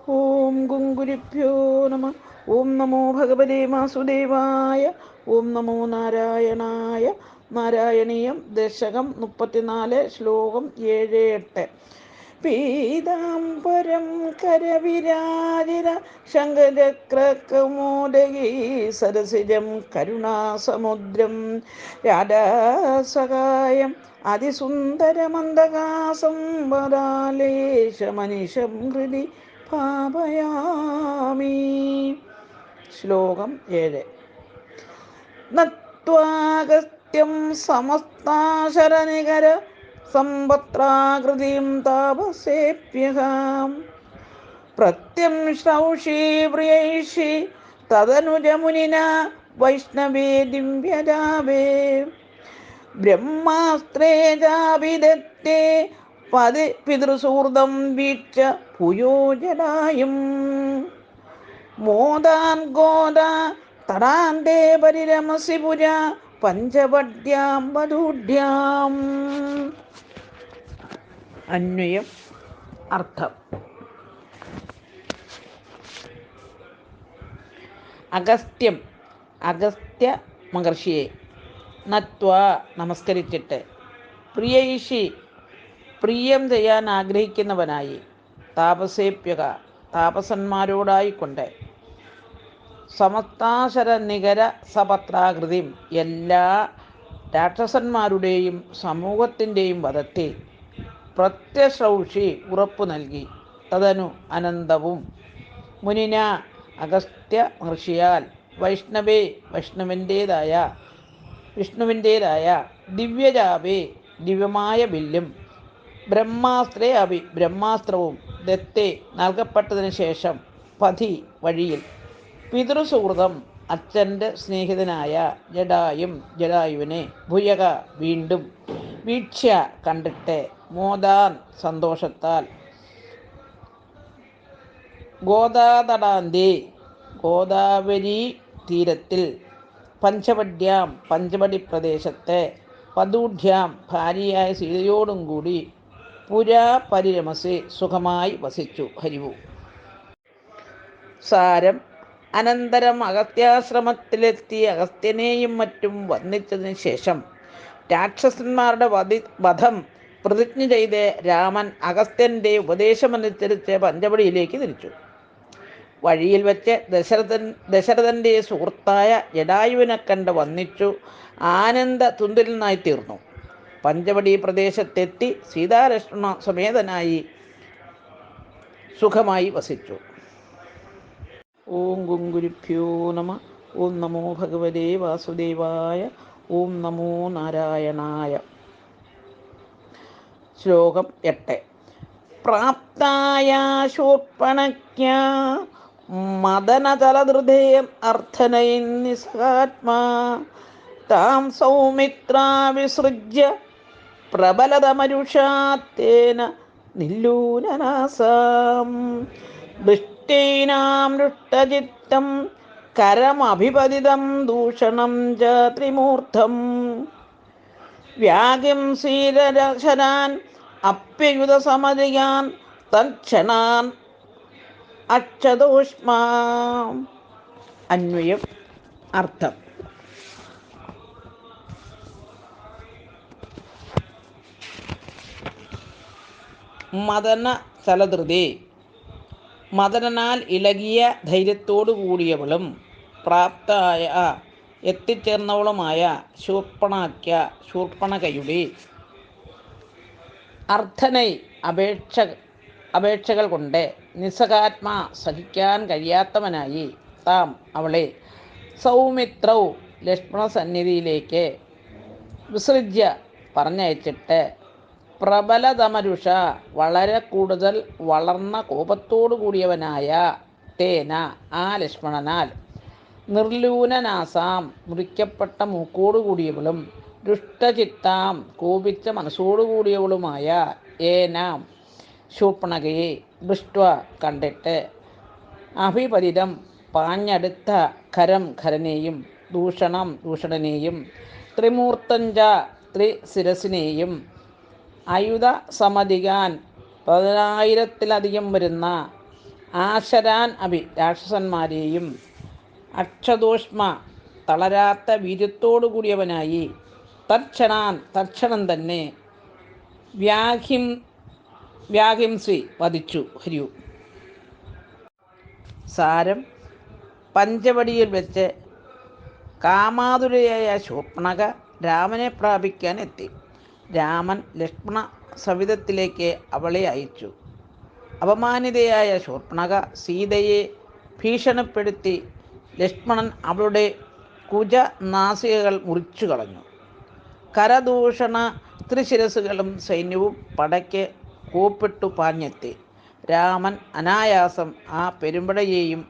ഓം ഗുങ്കുരിഭ്യോ നമ. ഓം നമോ ഭഗവതേ വാസുദേവായ. ഓം നമോ നാരായണായ. നാരായണീയം ദശകം 34 ശ്ലോകം 7-8. പീതാംബരം കരവിരാജിത ശങ്കചക്രകൗമോദഗീ സരസിജം കരുണാസമുദ്രം രാധാസഹായം അതിസുന്ദരമന്ദഹാസം വദാലേശമനിശം ഹൃദി ഭാവയാമി. ശ്ലോകം 7. നത്വാഗസ്ത്യം സമസ്താശരനികര സമ്പത്രാകൃതിം താപസേഭ്യഹാം പ്രത്യം ശ്രൗഷി പ്രിയൈഷി തദനുജമുനിന വൈഷ്ണവേ ദിവ്യജാവേ ബ്രഹ്മാസ്ത്രേ ചാഭിദത്തേ പിതൃസൂർദം വീക്ഷ ഭൂയോജനായും മോദാൻ ഗോദ തടാന്തേ പരിരമസി പുര പഞ്ചവഡ്യാം വധൂഢ്യാം. അന്വയം. അർത്ഥം: അഗസ്ത്യം, അഗസ്ത്യ മഹർഷിയെ, നത്വ നമസ്കരിച്ചിട്ട്, പ്രിയൈഷി പ്രിയം ചെയ്യാൻ ആഗ്രഹിക്കുന്നവനായി, താപസേപ്യക താപസന്മാരോടായിക്കൊണ്ട്, സമസ്താശര നികര സപത്രാകൃതിയും എല്ലാ രാക്ഷസന്മാരുടെയും സമൂഹത്തിൻ്റെയും വധത്തെ പ്രത്യശ്രൗഷി ഉറപ്പു നൽകി, തദനു അനന്തവും മുനിന അഗസ്ത്യ മഹർഷിയാൽ, വൈഷ്ണവേ വിഷ്ണുവിൻ്റേതായ ദിവ്യജാവേ ദിവ്യമായ വില്ലും, ബ്രഹ്മാസ്ത്രേ ബ്രഹ്മാസ്ത്രവും ദത്തേ നൽകപ്പെട്ടതിന് ശേഷം, പഥി വഴിയിൽ, പിതൃസുഹൃതം അച്ഛൻ്റെ സ്നേഹിതനായ ജടായുവിനെ, ഭുയക വീണ്ടും, വീക്ഷ്യ കണ്ടിട്ട്, മോദാൻ സന്തോഷത്താൽ, ഗോദാതടാന്തേ ഗോദാവരി തീരത്തിൽ, പഞ്ചവഡ്യാം പഞ്ചവടി പ്രദേശത്ത്, വധൂഢ്യാം ഭാര്യയായ സീതയോടും കൂടി, പുരാപരിരമസി സുഖമായി വസിച്ചു. ഹരിവു. സാരം: അനന്തരം അഗസ്ത്യാശ്രമത്തിലെത്തി അഗസ്ത്യനെയും മറ്റും വന്ദിച്ചതിന് ശേഷം രാക്ഷസന്മാരുടെ വധം പ്രതിജ്ഞ ചെയ്ത് രാമൻ അഗസ്ത്യൻ്റെ ഉപദേശമനുസരിച്ച് പഞ്ചവടിയിലേക്ക് തിരിച്ചു. വഴിയിൽ വെച്ച് ദശരഥൻ്റെ സുഹൃത്തായ ജടായുവിനെ കണ്ട് വന്ദിച്ചു ആനന്ദ തുന്തിലനായി തീർന്നു. പഞ്ചവടി പ്രദേശത്തെത്തി സീതാലക്ഷ്മണ സമേതനായി സുഖമായി വസിച്ചു. ഓം ഗുങ്കുരിഭ്യോ നമ. ഓം നമോ ഭഗവതേ വാസുദേവായ. ഓം നമോ നാരായണായ. ശ്ലോകം 8. പ്രാപ്തായ ശൂർപ്പണഖ്യാ മദനതലധൃതേ അർത്ഥനയിൻ നിസ്സാത്മാ താം സൗമിത്രാ വിസൃജ്യ പ്രബലതമരുഷാത്തേന നില്ലൂനനാസാം ദൃഷ്ടൈനാം ദുഷ്ടചിത്തം കരമഭിപതിതം ദൂഷണം ച ത്രിമൂർധം വ്യാഗിം സീരശരാൻ അപ്യയുധസമധിയാൻ തൽക്ഷണാൻ അക്ഷതോഷ്മാ. അന്വയം. അർത്ഥം: മദന ചലധൃതി, മദനാൽ ഇളകിയ ധൈര്യത്തോടു കൂടിയവളും പ്രാപ്തായ എത്തിച്ചേർന്നവളുമായ ശൂർപ്പണഖയുടെ അർത്ഥനൈ അപേക്ഷകൾ കൊണ്ട് നിസ്സഹാത്മാ സഹിക്കാൻ കഴിയാത്തവനായി താം അവളെ സൗമിത്രൗ ലക്ഷ്മണസന്നിധിയിലേക്ക് വിസൃജ്യ പറഞ്ഞയച്ചിട്ട് പ്രബലതമരുഷ വളരെ കൂടുതൽ വളർന്ന കോപത്തോടു കൂടിയവനായ തേന ആ ലക്ഷ്മണനാൽ നിർലൂനനാസാം മുറിക്കപ്പെട്ട മൂക്കോടുകൂടിയവളും ദുഷ്ടചിത്താം കോപിച്ച മനസ്സോടുകൂടിയവളുമായ ഏനാം ശൂർപ്പണഖയെ ദൃഷ്ട കണ്ടിട്ട് അഭിപതിതം പാഞ്ഞടുത്ത ഖരനെയും ദൂഷണനെയും ത്രിമൂർത്തഞ്ച ത്രിശിരസിനെയും ആയുധ സമധികാൻ 10,000-ലധികം വരുന്ന ആശരാൻ അഭി രാക്ഷസന്മാരെയും അക്ഷതോഷ്മ തളരാത്ത വീര്യത്തോടു കൂടിയവനായി തൽക്ഷണം തന്നെ വ്യാഹിംസി വധിച്ചു. ഹരിയു സാരം പഞ്ചവടിയിൽ വെച്ച് കാമാതുരയായ ശൂർപ്പണഖ രാമനെ പ്രാപിക്കാൻ എത്തി. രാമൻ ലക്ഷ്മണ സവിധത്തിലേക്ക് അവളെ അയച്ചു. അപമാനിതയായ ശൂർപ്പണഖ സീതയെ ഭീഷണിപ്പെടുത്തി. ലക്ഷ്മണൻ അവളുടെ കുജനാസികകൾ മുറിച്ചു കളഞ്ഞു. കരദൂഷണ ത്രിശിരസുകളും സൈന്യവും പടയ്ക്ക് കൂപ്പിട്ടു പാഞ്ഞെത്തി. രാമൻ അനായാസം ആ പെരുമ്പടയെയും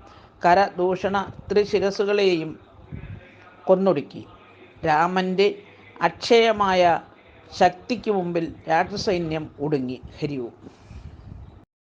കരദൂഷണ ത്രിശിരസുകളെയും കൊന്നൊടുക്കി. രാമൻ്റെ അക്ഷയമായ ശക്തിക്ക് മുമ്പിൽ രാക്ഷസൈന്യം ഒടുങ്ങി. ഹരിവും